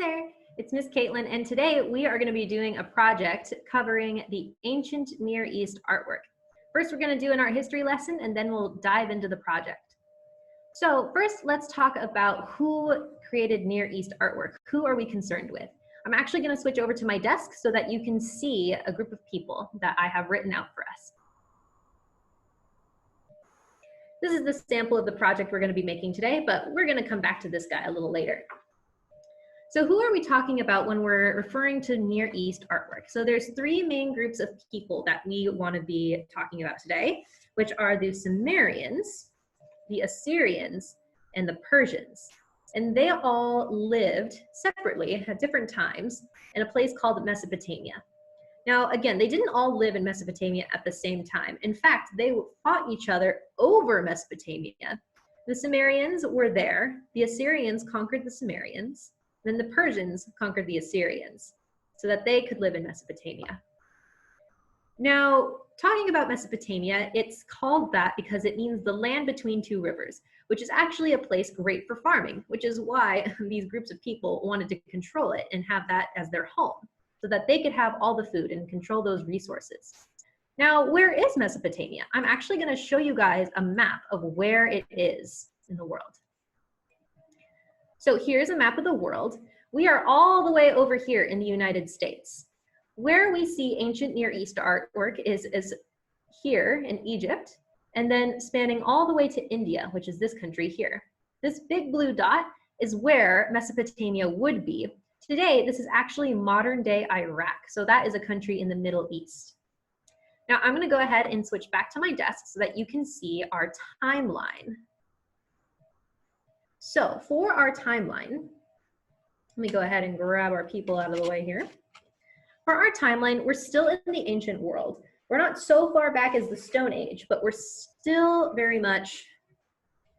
there, it's Miss Caitlin, and today we are going to be doing a project covering the ancient Near East artwork. First, we're going to do an art history lesson, and then we'll dive into the project. So first, let's talk about who created Near East artwork. Who are we concerned with? I'm actually going to switch over to my desk so that you can see a group of people that I have written out for us. This is the sample of the project we're going to be making today, but we're going to come back to this guy a little later. So who are we talking about when we're referring to Near East artwork? So there's three main groups of people that we want to be talking about today, which are the Sumerians, the Assyrians, and the Persians. And they all lived separately at different times in a place called Mesopotamia. Now, again, they didn't all live in Mesopotamia at the same time. In fact, they fought each other over Mesopotamia. The Sumerians were there. The Assyrians conquered the Sumerians. Then the Persians conquered the Assyrians so that they could live in Mesopotamia. Now, talking about Mesopotamia, it's called that because it means the land between two rivers, which is actually a place great for farming, which is why these groups of people wanted to control it and have that as their home, so that they could have all the food and control those resources. Now, where is Mesopotamia? I'm actually going to show you guys a map of where it is in the world. So here's a map of the world. We are all the way over here in the United States. Where we see ancient Near East artwork is here in Egypt, and then spanning all the way to India, which is this country here. This big blue dot is where Mesopotamia would be. Today, this is actually modern day Iraq. So that is a country in the Middle East. Now I'm going to go ahead and switch back to my desk so that you can see our timeline. So for our timeline, let me go ahead and grab our people out of the way here. For our timeline, we're still in the ancient world. We're not so far back as the Stone Age, but we're still very much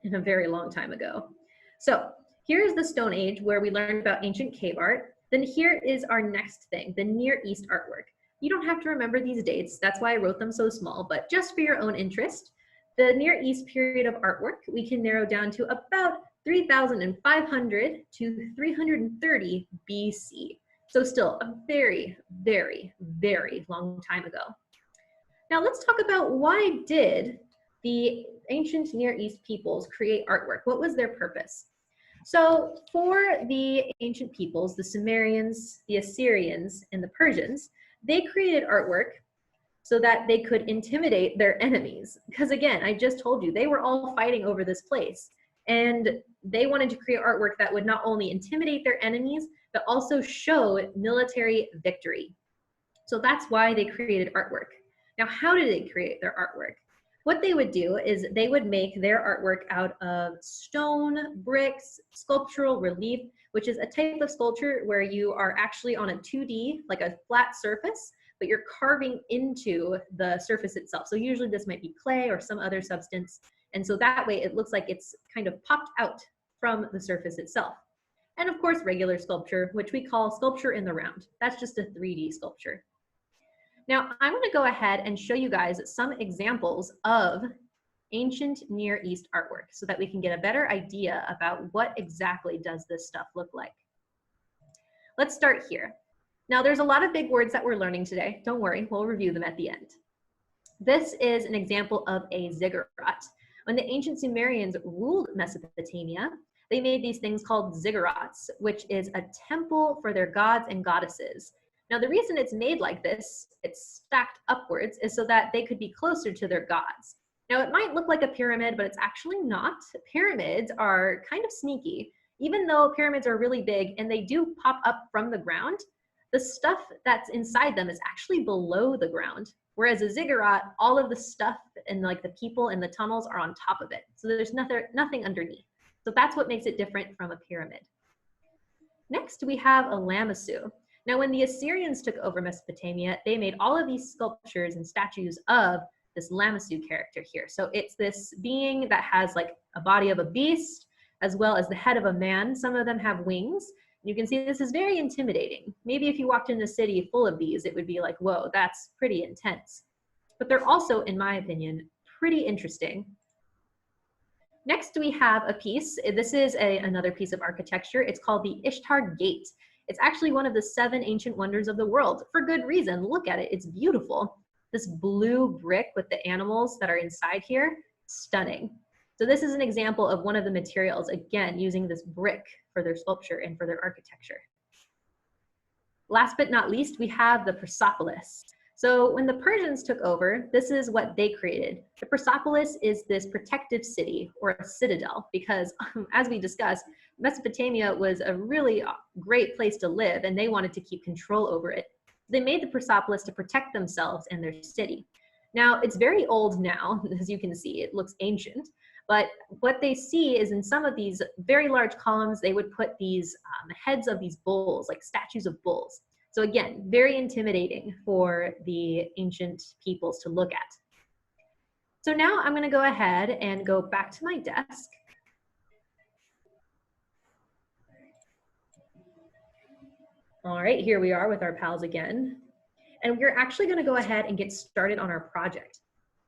in a very long time ago. So here's the Stone Age where we learned about ancient cave art. Then here is our next thing, the Near East artwork. You don't have to remember these dates. That's why I wrote them so small, but just for your own interest, the Near East period of artwork, we can narrow down to about 3,500 to 330 BC. So still a very, very, very long time ago. Now let's talk about why did the ancient Near East peoples create artwork? What was their purpose? So for the ancient peoples, the Sumerians, the Assyrians, and the Persians, they created artwork so that they could intimidate their enemies. Because again, I just told you, they were all fighting over this place. And they wanted to create artwork that would not only intimidate their enemies, but also show military victory. So that's why they created artwork. Now, how did they create their artwork? What they would do is they would make their artwork out of stone, bricks, sculptural relief, which is a type of sculpture where you are actually on a 2D, like a flat surface, but you're carving into the surface itself. So usually this might be clay or some other substance. And so that way it looks like it's kind of popped out from the surface itself. And of course, regular sculpture, which we call sculpture in the round. That's just a 3D sculpture. Now, I'm going to go ahead and show you guys some examples of ancient Near East artwork so that we can get a better idea about what exactly does this stuff look like. Let's start here. Now, there's a lot of big words that we're learning today. Don't worry, we'll review them at the end. This is an example of a ziggurat. When the ancient Sumerians ruled Mesopotamia, they made these things called ziggurats, which is a temple for their gods and goddesses. Now, the reason it's made like this, it's stacked upwards, is so that they could be closer to their gods. Now, it might look like a pyramid, but it's actually not. Pyramids are kind of sneaky. Even though pyramids are really big and they do pop up from the ground, the stuff that's inside them is actually below the ground. Whereas a ziggurat, all of the stuff and like the people and the tunnels are on top of it. So there's nothing underneath. So that's what makes it different from a pyramid. Next, we have a lamassu. Now, when the Assyrians took over Mesopotamia, they made all of these sculptures and statues of this lamassu character here. So it's this being that has like a body of a beast, as well as the head of a man. Some of them have wings. You can see this is very intimidating. Maybe if you walked in a city full of these, it would be like, whoa, that's pretty intense. But they're also, in my opinion, pretty interesting. Next, we have a piece. This is another piece of architecture. It's called the Ishtar Gate. It's actually one of the 7 ancient wonders of the world, for good reason. Look at it, it's beautiful. This blue brick with the animals that are inside here, stunning. So this is an example of one of the materials, again, using this brick for their sculpture and for their architecture. Last but not least, we have the Persepolis. So when the Persians took over, this is what they created. The Persepolis is this protective city or a citadel because as we discussed, Mesopotamia was a really great place to live and they wanted to keep control over it. They made the Persepolis to protect themselves and their city. Now, it's very old now, as you can see, it looks ancient, but what they see is in some of these very large columns, they would put these heads of these bulls, like statues of bulls. So again, very intimidating for the ancient peoples to look at. So now I'm going to go ahead and go back to my desk. All right, here we are with our pals again. And we're actually going to go ahead and get started on our project.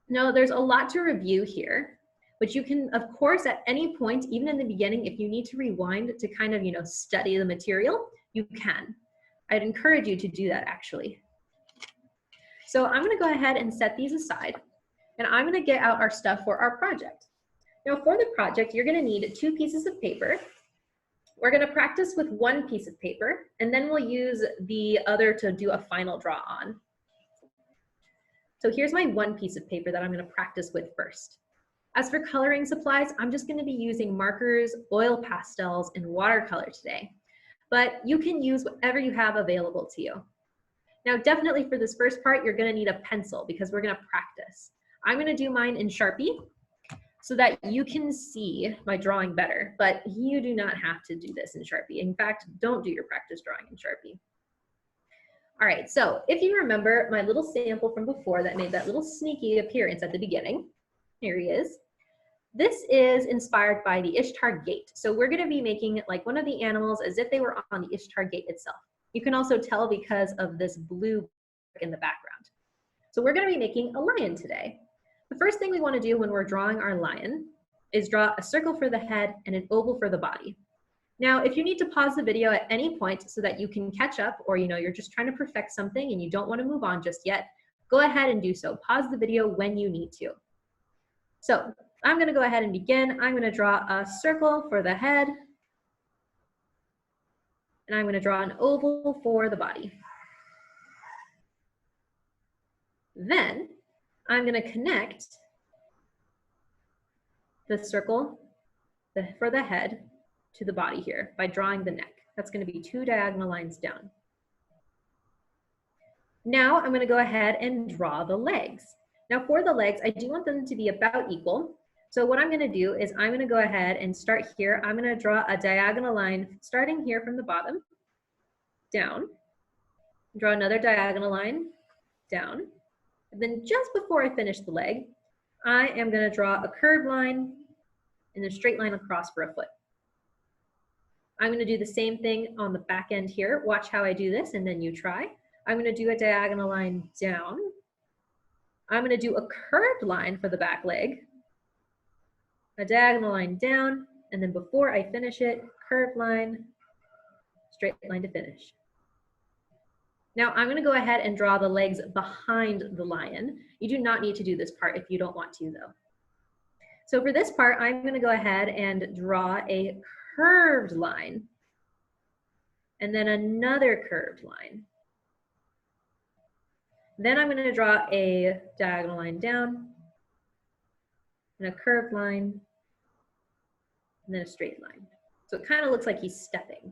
Now, there's a lot to review here, but you can, of course, at any point, even in the beginning, if you need to rewind to kind of, study the material, you can. I'd encourage you to do that actually. So I'm going to go ahead and set these aside and I'm going to get out our stuff for our project. Now for the project, you're going to need 2 pieces of paper. We're going to practice with 1 piece of paper and then we'll use the other to do a final draw on. So here's my 1 piece of paper that I'm going to practice with first. As for coloring supplies, I'm just going to be using markers, oil pastels, and watercolor today. But you can use whatever you have available to you. Now, definitely for this first part, you're going to need a pencil because we're going to practice. I'm going to do mine in Sharpie so that you can see my drawing better, but you do not have to do this in Sharpie. In fact, don't do your practice drawing in Sharpie. All right, so if you remember my little sample from before that made that little sneaky appearance at the beginning, here he is. This is inspired by the Ishtar Gate. So we're going to be making it like one of the animals as if they were on the Ishtar Gate itself. You can also tell because of this blue in the background. So we're going to be making a lion today. The first thing we want to do when we're drawing our lion is draw a circle for the head and an oval for the body. Now, if you need to pause the video at any point so that you can catch up or you're just trying to perfect something and you don't want to move on just yet, go ahead and do so. Pause the video when you need to. So I'm going to go ahead and begin. I'm going to draw a circle for the head. And I'm going to draw an oval for the body. Then I'm going to connect the circle for the head to the body here by drawing the neck. That's going to be 2 diagonal lines down. Now I'm going to go ahead and draw the legs. Now for the legs, I do want them to be about equal. So what I'm going to do is I'm going to go ahead and start here. I'm going to draw a diagonal line starting here from the bottom, down. Draw another diagonal line, down. And then just before I finish the leg, I am going to draw a curved line and a straight line across for a foot. I'm going to do the same thing on the back end here. Watch how I do this and then you try. I'm going to do a diagonal line down. I'm going to do a curved line for the back leg, a diagonal line down, and then before I finish it, curved line, straight line to finish. Now I'm going to go ahead and draw the legs behind the lion. You do not need to do this part if you don't want to though. So for this part, I'm going to go ahead and draw a curved line and then another curved line. Then I'm going to draw a diagonal line down and a curved line and then a straight line. So it kind of looks like he's stepping.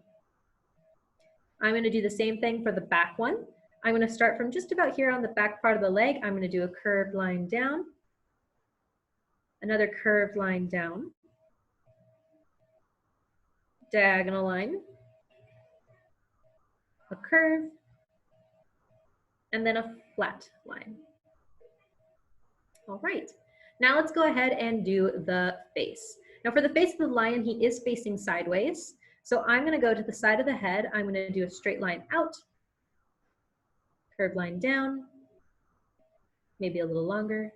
I'm going to do the same thing for the back one. I'm going to start from just about here on the back part of the leg. I'm going to do a curved line down, another curved line down, diagonal line, a curve, and then a flat line. All right, now let's go ahead and do the face. Now for the face of the lion, he is facing sideways. So I'm going to go to the side of the head. I'm going to do a straight line out, curved line down, maybe a little longer,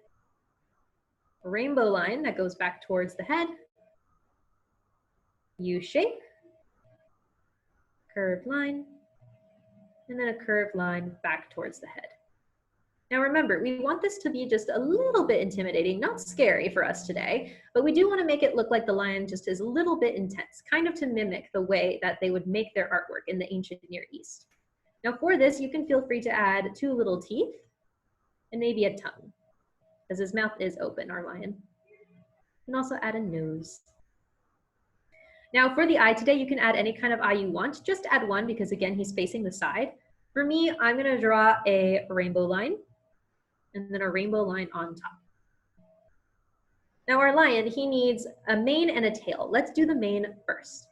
a rainbow line that goes back towards the head, U shape, curved line, and then a curved line back towards the head. Now remember, we want this to be just a little bit intimidating, not scary for us today, but we do want to make it look like the lion just is a little bit intense, kind of to mimic the way that they would make their artwork in the ancient Near East. Now for this, you can feel free to add 2 little teeth and maybe a tongue, because his mouth is open, our lion. And also add a nose. Now for the eye today, you can add any kind of eye you want. Just add one because again, he's facing the side. For me, I'm gonna draw a rainbow line and then a rainbow line on top. Now our lion, he needs a mane and a tail. Let's do the mane first.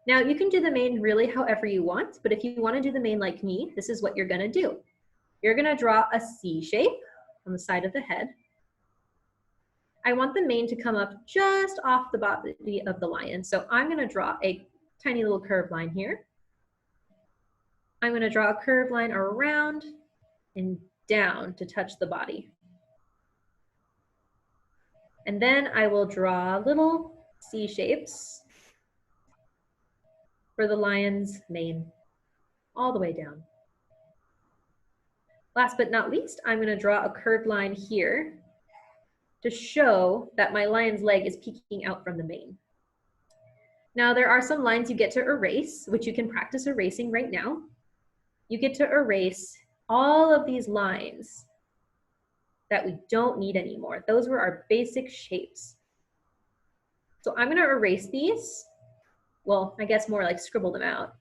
Now you can do the mane really however you want, but if you wanna do the mane like me, this is what you're gonna do. You're gonna draw a C shape on the side of the head. I want the mane to come up just off the body of the lion. So I'm gonna draw a tiny little curved line here. I'm gonna draw a curved line around and down to touch the body. And then I will draw little C shapes for the lion's mane, all the way down. Last but not least, I'm gonna draw a curved line here to show that my lion's leg is peeking out from the mane. Now there are some lines you get to erase, which you can practice erasing right now. You get to erase all of these lines that we don't need anymore. Those were our basic shapes. So I'm gonna erase these. Well, I guess more like scribble them out.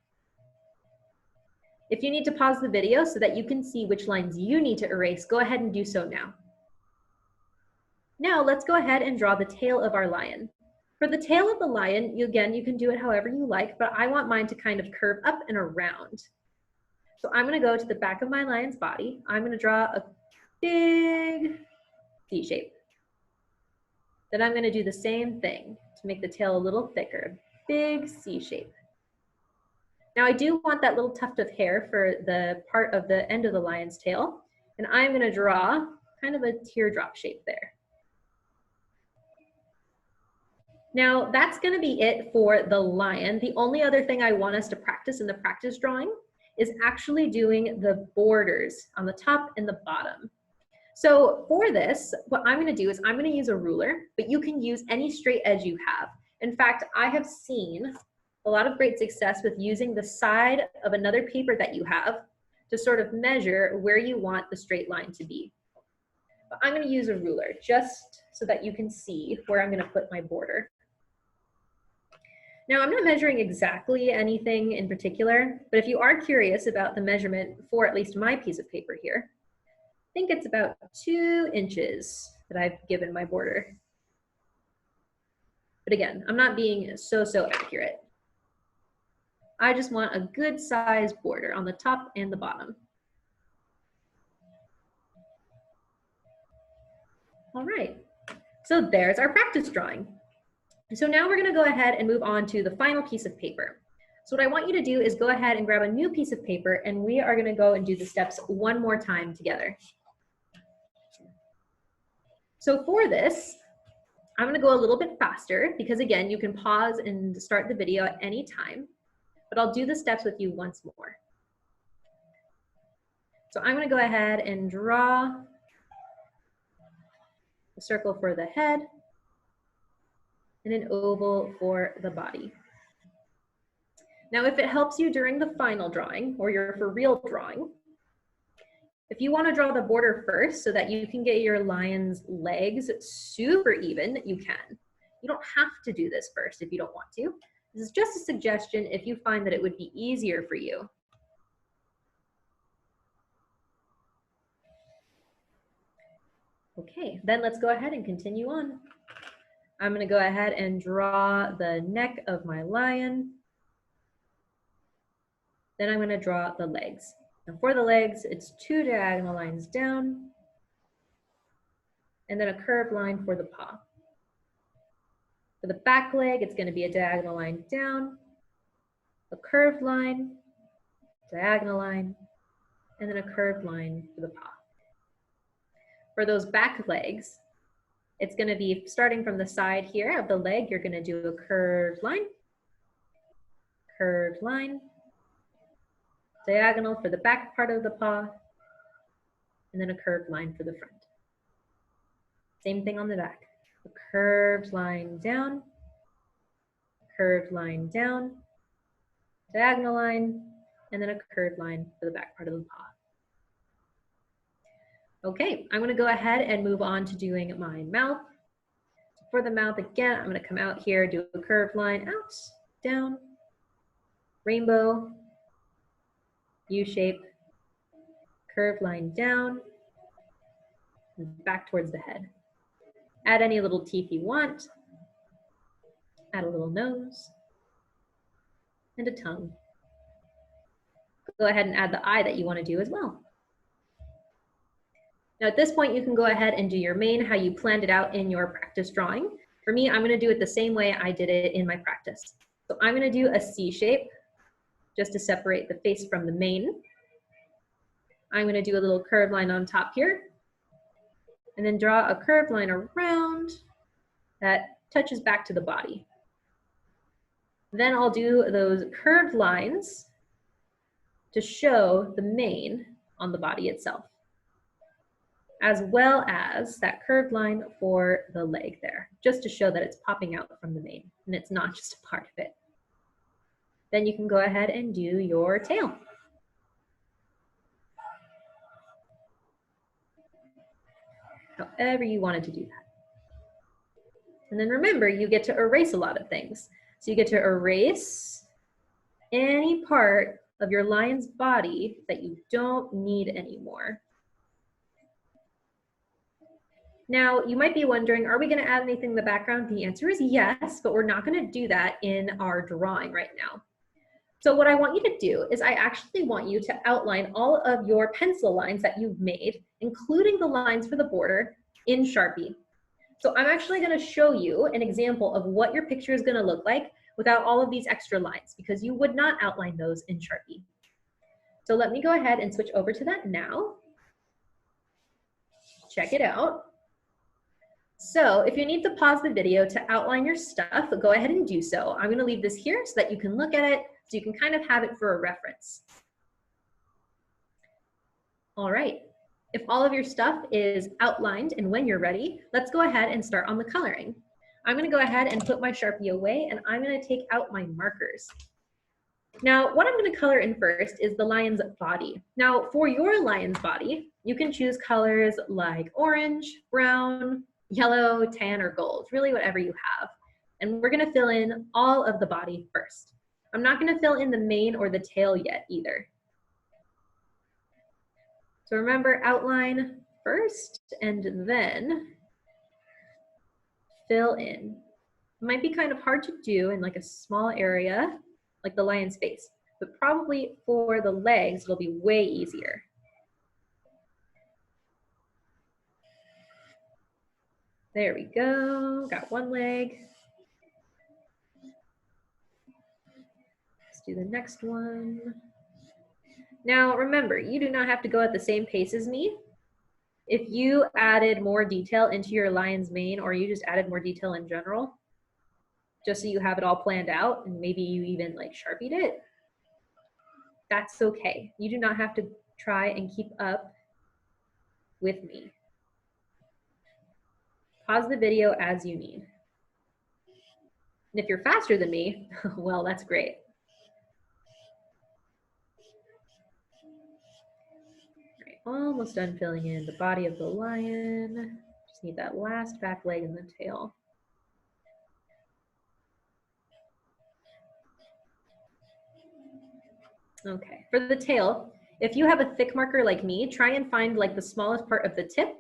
If you need to pause the video so that you can see which lines you need to erase, go ahead and do so now. Now let's go ahead and draw the tail of our lion. For the tail of the lion, you can do it however you like, but I want mine to kind of curve up and around. So I'm gonna go to the back of my lion's body. I'm gonna draw a big C shape. Then I'm gonna do the same thing to make the tail a little thicker, big C shape. Now I do want that little tuft of hair for the part of the end of the lion's tail, and I'm gonna draw kind of a teardrop shape there. Now that's gonna be it for the lion. The only other thing I want us to practice in the practice drawing is actually doing the borders on the top and the bottom. So for this, what I'm gonna do is I'm gonna use a ruler, but you can use any straight edge you have. In fact, I have seen a lot of great success with using the side of another paper that you have to sort of measure where you want the straight line to be. But I'm gonna use a ruler just so that you can see where I'm gonna put my border. Now I'm not measuring exactly anything in particular, but if you are curious about the measurement for at least my piece of paper here, I think it's about 2 inches that I've given my border. But again, I'm not being so accurate. I just want a good size border on the top and the bottom. All right, so there's our practice drawing. So now we're gonna go ahead and move on to the final piece of paper. So what I want you to do is go ahead and grab a new piece of paper and we are gonna go and do the steps one more time together. So for this, I'm gonna go a little bit faster because again, you can pause and start the video at any time, but I'll do the steps with you once more. So I'm gonna go ahead and draw a circle for the head, and an oval for the body. Now, if it helps you during the final drawing or your for real drawing, if you want to draw the border first so that you can get your lion's legs super even, you can. You don't have to do this first if you don't want to. This is just a suggestion if you find that it would be easier for you. Okay, then let's go ahead and continue on. I'm gonna go ahead and draw the neck of my lion. Then I'm gonna draw the legs. And for the legs, it's 2 diagonal lines down, and then a curved line for the paw. For the back leg, it's gonna be a diagonal line down, a curved line, diagonal line, and then a curved line for the paw. For those back legs, it's gonna be starting from the side here of the leg, you're gonna do a curved line, diagonal for the back part of the paw, and then a curved line for the front. Same thing on the back. A curved line down, diagonal line, and then a curved line for the back part of the paw. Okay, I'm gonna go ahead and move on to doing my mouth. For the mouth, again, I'm gonna come out here, do a curved line out, down, rainbow, U-shape, curved line down, and back towards the head. Add any little teeth you want. Add a little nose and a tongue. Go ahead and add the eye that you want to do as well. Now at this point, you can go ahead and do your mane how you planned it out in your practice drawing. For me, I'm going to do it the same way I did it in my practice. So I'm going to do a C shape just to separate the face from the mane. I'm going to do a little curved line on top here, and then draw a curved line around that touches back to the body. Then I'll do those curved lines to show the mane on the body itself, as well as that curved line for the leg there, just to show that it's popping out from the mane and it's not just a part of it. Then you can go ahead and do your tail. However you wanted to do that. And then remember, you get to erase a lot of things. So you get to erase any part of your lion's body that you don't need anymore. Now, you might be wondering, are we going to add anything in the background? The answer is yes, but we're not going to do that in our drawing right now. So what I want you to do is I actually want you to outline all of your pencil lines that you've made, including the lines for the border, in Sharpie. So I'm actually going to show you an example of what your picture is going to look like without all of these extra lines, because you would not outline those in Sharpie. So let me go ahead and switch over to that now. Check it out. So if you need to pause the video to outline your stuff, go ahead and do so. I'm going to leave this here so that you can look at it, so you can kind of have it for a reference. All right. If all of your stuff is outlined and when you're ready, let's go ahead and start on the coloring. I'm going to go ahead and put my Sharpie away, and I'm going to take out my markers. Now, what I'm going to color in first is the lion's body. Now, for your lion's body, you can choose colors like orange, brown, yellow, tan, or gold, really whatever you have. And we're going to fill in all of the body first. I'm not going to fill in the mane or the tail yet either. So remember, outline first and then fill in. It might be kind of hard to do in like a small area, like the lion's face, but probably for the legs, it'll be way easier. There we go, got one leg. Let's do the next one. Now remember, you do not have to go at the same pace as me. If you added more detail into your lion's mane, or you just added more detail in general, just so you have it all planned out, and maybe you even like Sharpied it, that's okay. You do not have to try and keep up with me. Pause the video as you need. And if you're faster than me, well, that's great. Almost done filling in the body of the lion. Just need that last back leg and the tail. Okay, for the tail, if you have a thick marker like me, try and find like the smallest part of the tip,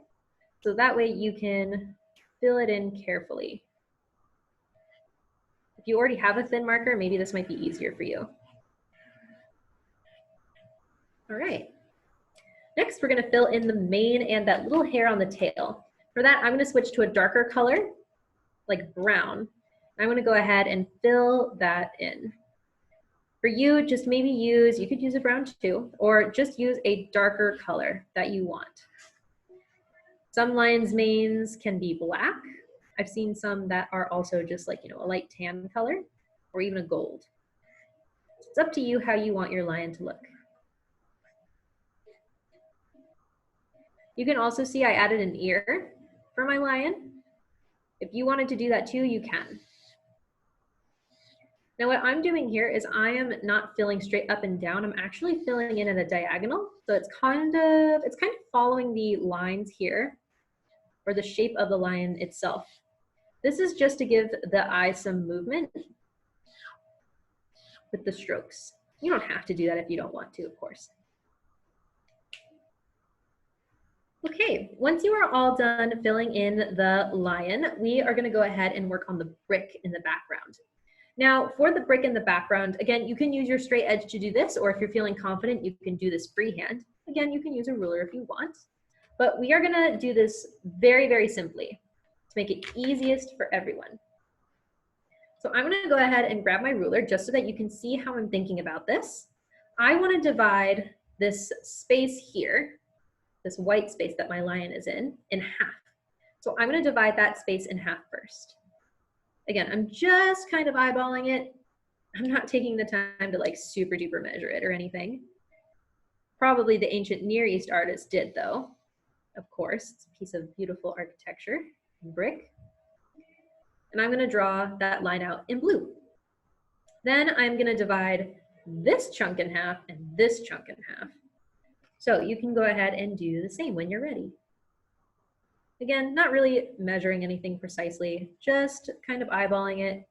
so that way you can fill it in carefully. If you already have a thin marker, maybe this might be easier for you. All right. Next, we're going to fill in the mane and that little hair on the tail. For that, I'm going to switch to a darker color, like brown. I'm going to go ahead and fill that in. For you, just maybe use, you could use a brown too, or just use a darker color that you want. Some lions' manes can be black. I've seen some that are also just like, a light tan color, or even a gold. It's up to you how you want your lion to look. You can also see I added an ear for my lion. If you wanted to do that too, you can. Now what I'm doing here is I am not filling straight up and down. I'm actually filling in at a diagonal. So it's kind of following the lines here, or the shape of the lion itself. This is just to give the eye some movement with the strokes. You don't have to do that if you don't want to, of course. Okay, once you are all done filling in the lion, we are gonna go ahead and work on the brick in the background. Now, for the brick in the background, again, you can use your straight edge to do this, or if you're feeling confident, you can do this freehand. Again, you can use a ruler if you want, but we are gonna do this very, very simply to make it easiest for everyone. So I'm gonna go ahead and grab my ruler just so that you can see how I'm thinking about this. I wanna divide this space here, this white space that my lion is in half. So I'm gonna divide that space in half first. Again, I'm just kind of eyeballing it. I'm not taking the time to like super duper measure it or anything. Probably the ancient Near East artists did though. Of course, it's a piece of beautiful architecture and brick. And I'm gonna draw that line out in blue. Then I'm gonna divide this chunk in half and this chunk in half. So you can go ahead and do the same when you're ready. Again, not really measuring anything precisely, just kind of eyeballing it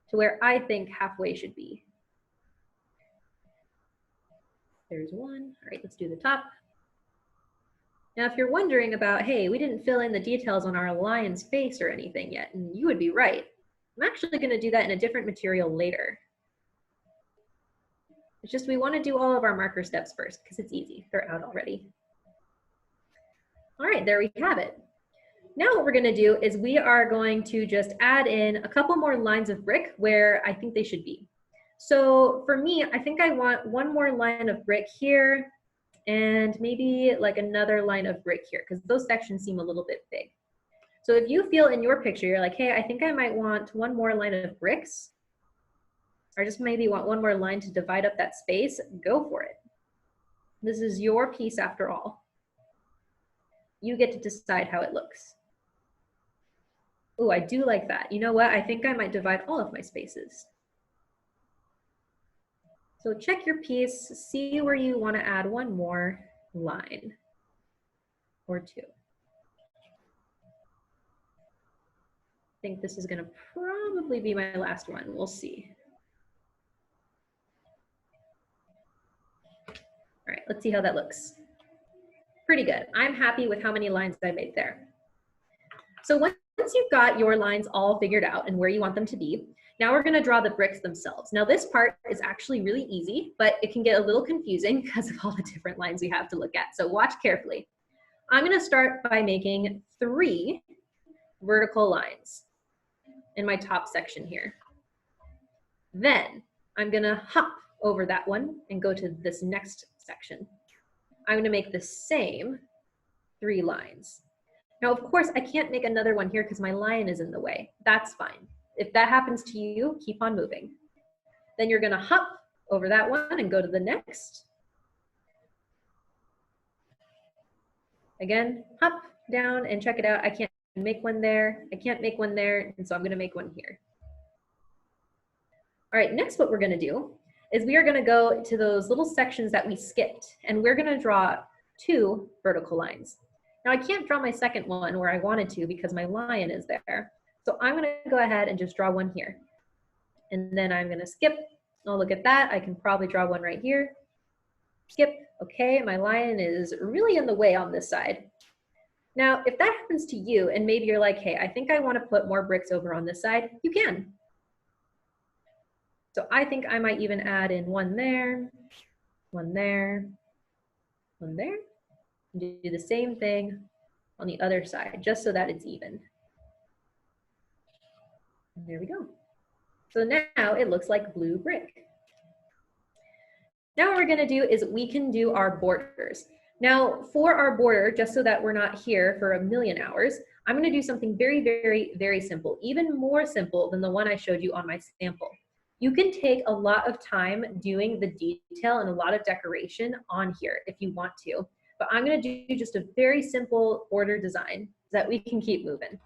to where I think halfway should be. There's one. All right, let's do the top. Now, if you're wondering about, hey, we didn't fill in the details on our lion's face or anything yet, and you would be right. I'm actually going to do that in a different material later. It's just we want to do all of our marker steps first because it's easy. They're out already. All right, there we have it. Now what we're gonna do is we are going to just add in a couple more lines of brick where I think they should be. So for me, I think I want one more line of brick here and maybe like another line of brick here because those sections seem a little bit big. So if you feel in your picture, you're like, hey, I think I might want one more line of bricks or just maybe want one more line to divide up that space, go for it. This is your piece after all. You get to decide how it looks. Oh, I do like that. You know what? I think I might divide all of my spaces. So check your piece, see where you want to add one more line or two. I think this is going to probably be my last one. We'll see. All right, let's see how that looks. Pretty good. I'm happy with how many lines I made there. So once you've got your lines all figured out and where you want them to be, now we're gonna draw the bricks themselves. Now this part is actually really easy, but it can get a little confusing because of all the different lines we have to look at. So watch carefully. I'm gonna start by making 3 vertical lines in my top section here. Then I'm gonna hop over that one and go to this next section. I'm gonna make the same 3 lines. Now, of course, I can't make another one here because my lion is in the way. That's fine. If that happens to you, keep on moving. Then you're gonna hop over that one and go to the next. Again, hop down and check it out. I can't make one there. I can't make one there, and so I'm gonna make one here. All right, next what we're gonna do is we are gonna go to those little sections that we skipped, and we're gonna draw 2 vertical lines. Now I can't draw my second one where I wanted to because my lion is there. So I'm gonna go ahead and just draw one here. And then I'm gonna skip. Oh, look at that. I can probably draw one right here. Skip. Okay, my lion is really in the way on this side. Now, if that happens to you and maybe you're like, hey, I think I wanna put more bricks over on this side, you can. So I think I might even add in one there, one there, one there. Do the same thing on the other side, just so that it's even. And there we go. So now it looks like blue brick. Now what we're gonna do is we can do our borders. Now for our border, just so that we're not here for a million hours, I'm gonna do something very, very, very simple, even more simple than the one I showed you on my sample. You can take a lot of time doing the detail and a lot of decoration on here if you want to. but I'm gonna do just a very simple border design so that we can keep moving.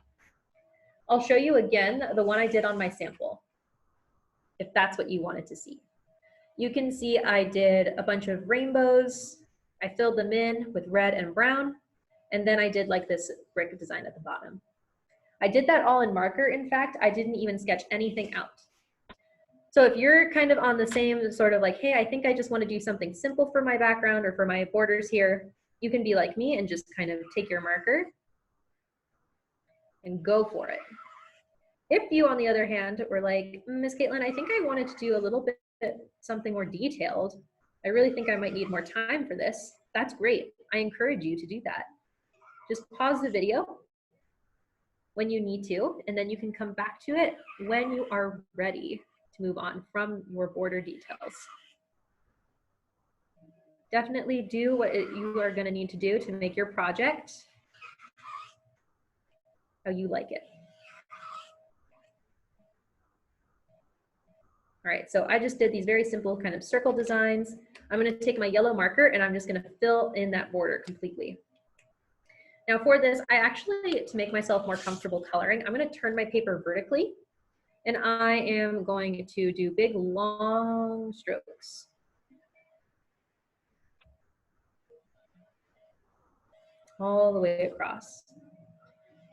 I'll show you again the one I did on my sample, if that's what you wanted to see. You can see I did a bunch of rainbows. I filled them in with red and brown, and then I did like this brick design at the bottom. I did that all in marker. In fact, I didn't even sketch anything out. So if you're kind of on the same sort of like, hey, I think I just want to do something simple for my background or for my borders here, you can be like me and just kind of take your marker and go for it. If you, on the other hand, were like, Miss Caitlin, I think I wanted to do a little bit something more detailed. I really think I might need more time for this. That's great. I encourage you to do that. Just pause the video when you need to, and then you can come back to it when you are ready to move on from your border details. Definitely do what you are going to need to do to make your project how you like it. All right, so I just did these very simple kind of circle designs. I'm going to take my yellow marker and I'm just going to fill in that border completely. Now for this, I actually, to make myself more comfortable coloring, I'm going to turn my paper vertically, and I am going to do big long strokes. All the way across,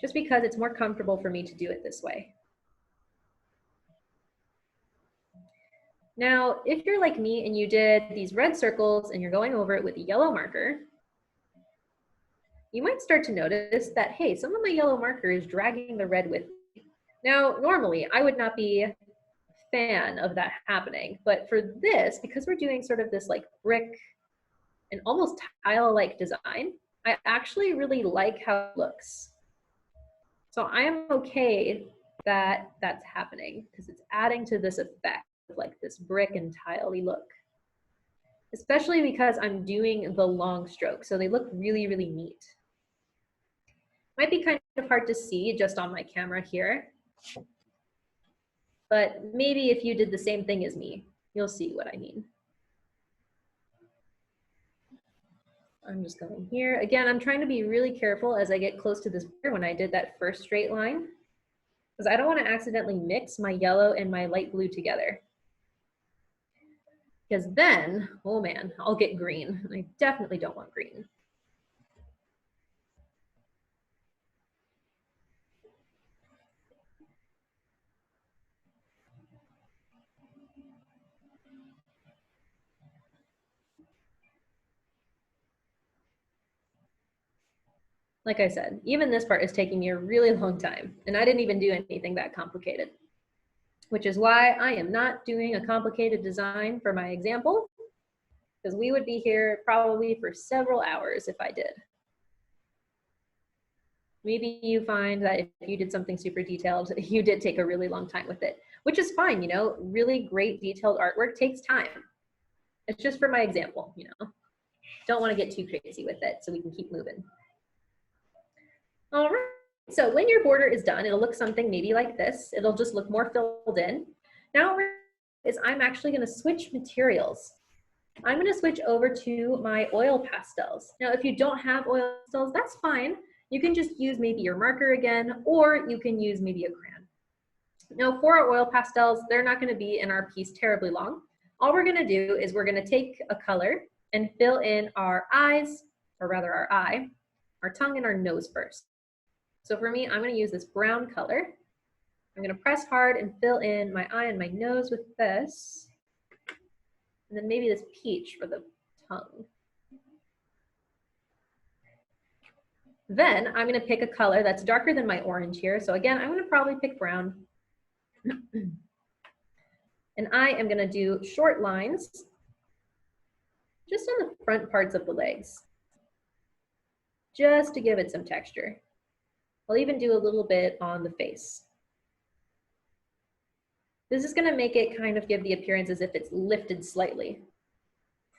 just because it's more comfortable for me to do it this way. Now, if you're like me and you did these red circles and you're going over it with a yellow marker, you might start to notice that, hey, some of my yellow marker is dragging the red with me. Now, normally I would not be a fan of that happening, but for this, because we're doing sort of this like brick and almost tile-like design, I actually really like how it looks. So I am okay that that's happening because it's adding to this effect of like this brick and tile-y look, especially because I'm doing the long strokes. So they look really, really neat. Might be kind of hard to see just on my camera here, but maybe if you did the same thing as me, you'll see what I mean. I'm just going here. Again, I'm trying to be really careful as I get close to this border when I did that first straight line, because I don't want to accidentally mix my yellow and my light blue together. Because then, oh man, I'll get green. And I definitely don't want green. Like I said, even this part is taking me a really long time, and I didn't even do anything that complicated, which is why I am not doing a complicated design for my example, because we would be here probably for several hours if I did. Maybe you find that if you did something super detailed, you did take a really long time with it, which is fine, you know, really great detailed artwork takes time. It's just for my example, you know. Don't want to get too crazy with it so we can keep moving. All right, so when your border is done, it'll look something maybe like this. It'll just look more filled in. Now I'm actually going to switch materials. I'm going to switch over to my oil pastels. Now, if you don't have oil pastels, that's fine. You can just use maybe your marker again, or you can use maybe a crayon. Now, for our oil pastels, they're not going to be in our piece terribly long. All we're going to do is we're going to take a color and fill in our eyes, or rather our eye, our tongue, and our nose first. So for me, I'm going to use this brown color. I'm going to press hard and fill in my eye and my nose with this. And then maybe this peach for the tongue. Then I'm going to pick a color that's darker than my orange here. So again, I'm going to probably pick brown. And I am going to do short lines just on the front parts of the legs, just to give it some texture. I'll even do a little bit on the face. This is going to make it kind of give the appearance as if it's lifted slightly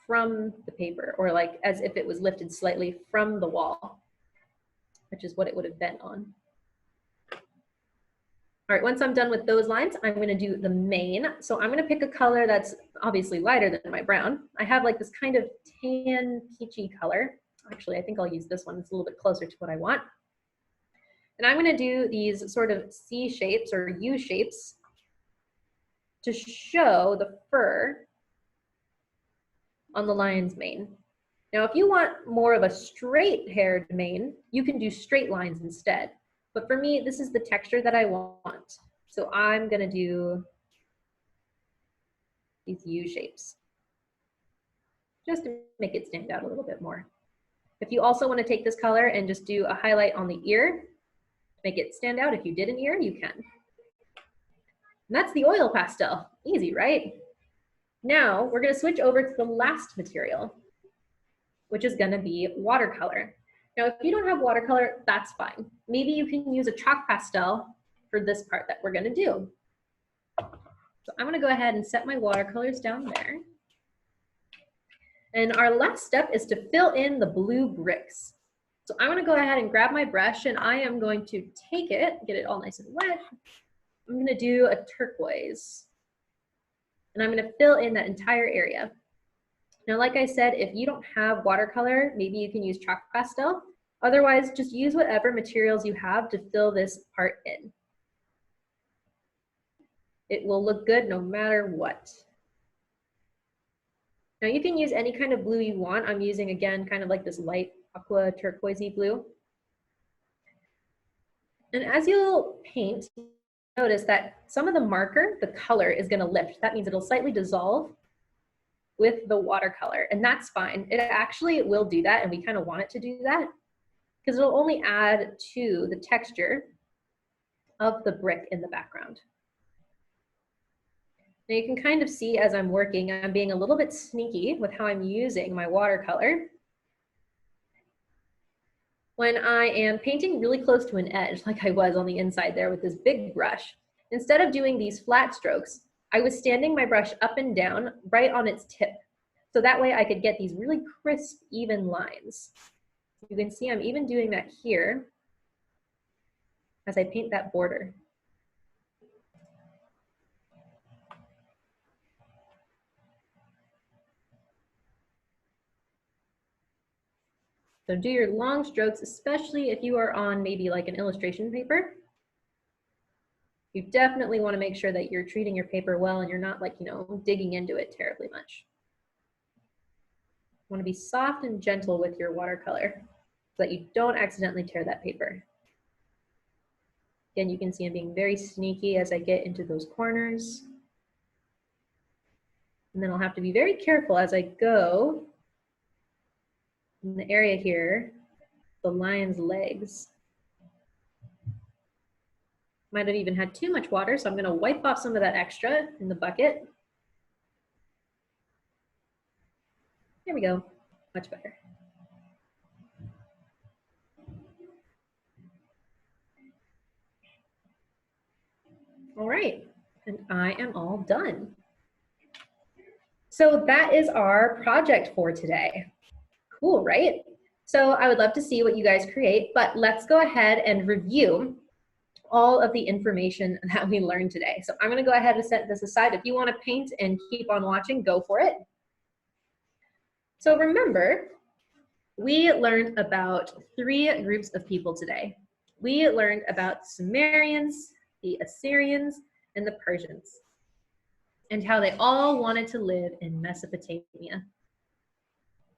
from the paper, or like as if it was lifted slightly from the wall, which is what it would have been on. All right, once I'm done with those lines, I'm going to do the mane. So I'm going to pick a color that's obviously lighter than my brown. I have like this kind of tan peachy color. Actually, I think I'll use this one. It's a little bit closer to what I want. And I'm going to do these sort of C shapes or U shapes to show the fur on the lion's mane. Now, if you want more of a straight-haired mane, you can do straight lines instead. But for me, this is the texture that I want. So I'm going to do these U shapes just to make it stand out a little bit more. If you also want to take this color and just do a highlight on the ear, make it stand out. If you did an ear, you can. And that's the oil pastel. Easy, right? Now we're going to switch over to the last material, which is going to be watercolor. Now, if you don't have watercolor, that's fine. Maybe you can use a chalk pastel for this part that we're going to do. So I'm going to go ahead and set my watercolors down there. And our last step is to fill in the blue bricks. So I'm going to go ahead and grab my brush, and I am going to take it, get it all nice and wet. I'm going to do a turquoise. And I'm going to fill in that entire area. Now, like I said, if you don't have watercolor, maybe you can use chalk pastel. Otherwise, just use whatever materials you have to fill this part in. It will look good no matter what. Now, you can use any kind of blue you want. I'm using, again, kind of like this light aqua turquoisey blue. And as you'll paint, notice that some of the marker, the color is going to lift. That means it'll slightly dissolve with the watercolor, and that's fine. It actually will do that, and we kind of want it to do that because it'll only add to the texture of the brick in the background. Now you can kind of see as I'm working, I'm being a little bit sneaky with how I'm using my watercolor. When I am painting really close to an edge, like I was on the inside there with this big brush, instead of doing these flat strokes, I was standing my brush up and down right on its tip. So that way I could get these really crisp, even lines. You can see I'm even doing that here as I paint that border. So do your long strokes, especially if you are on maybe like an illustration paper. You definitely want to make sure that you're treating your paper well and you're not like, digging into it terribly much. You want to be soft and gentle with your watercolor so that you don't accidentally tear that paper. Again, you can see I'm being very sneaky as I get into those corners. And then I'll have to be very careful as I go in the area here, the lion's legs. Might have even had too much water, so I'm going to wipe off some of that extra in the bucket. There we go, much better. All right, and I am all done. So that is our project for today. Cool, right? So I would love to see what you guys create, but let's go ahead and review all of the information that we learned today. So I'm going to go ahead and set this aside. If you want to paint and keep on watching, go for it. So remember, we learned about 3 groups of people today. We learned about Sumerians, the Assyrians, and the Persians, and how they all wanted to live in Mesopotamia.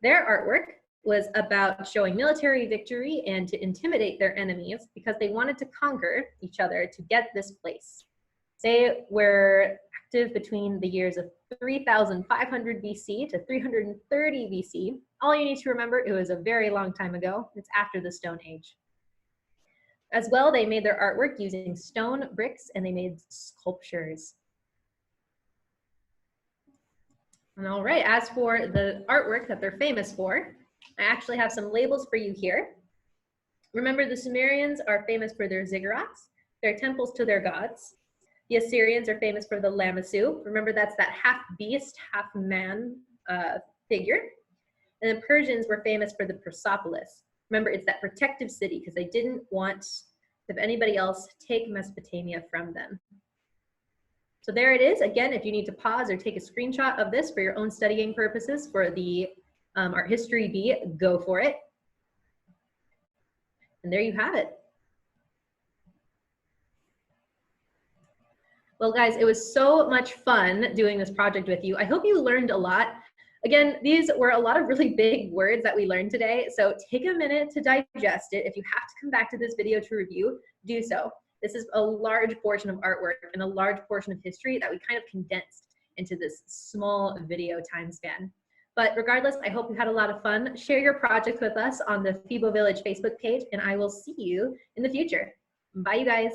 Their artwork was about showing military victory and to intimidate their enemies because they wanted to conquer each other to get this place. They were active between the years of 3500 BC to 330 BC. All you need to remember, it was a very long time ago. It's after the Stone Age. As well, they made their artwork using stone bricks and they made sculptures. And all right, as for the artwork that they're famous for, I actually have some labels for you here. Remember, the Sumerians are famous for their ziggurats, their temples to their gods. The Assyrians are famous for the Lamassu. Remember, that's that half beast, half man figure. And the Persians were famous for the Persepolis. Remember, it's that protective city because they didn't want if anybody else take Mesopotamia from them. So there it is. Again, if you need to pause or take a screenshot of this for your own studying purposes for the Art History B, go for it. And there you have it. Well, guys, it was so much fun doing this project with you. I hope you learned a lot. Again, these were a lot of really big words that we learned today, so take a minute to digest it. If you have to come back to this video to review, do so. This is a large portion of artwork and a large portion of history that we kind of condensed into this small video time span. But regardless, I hope you had a lot of fun. Share your project with us on the Fibo Village Facebook page, and I will see you in the future. Bye, you guys.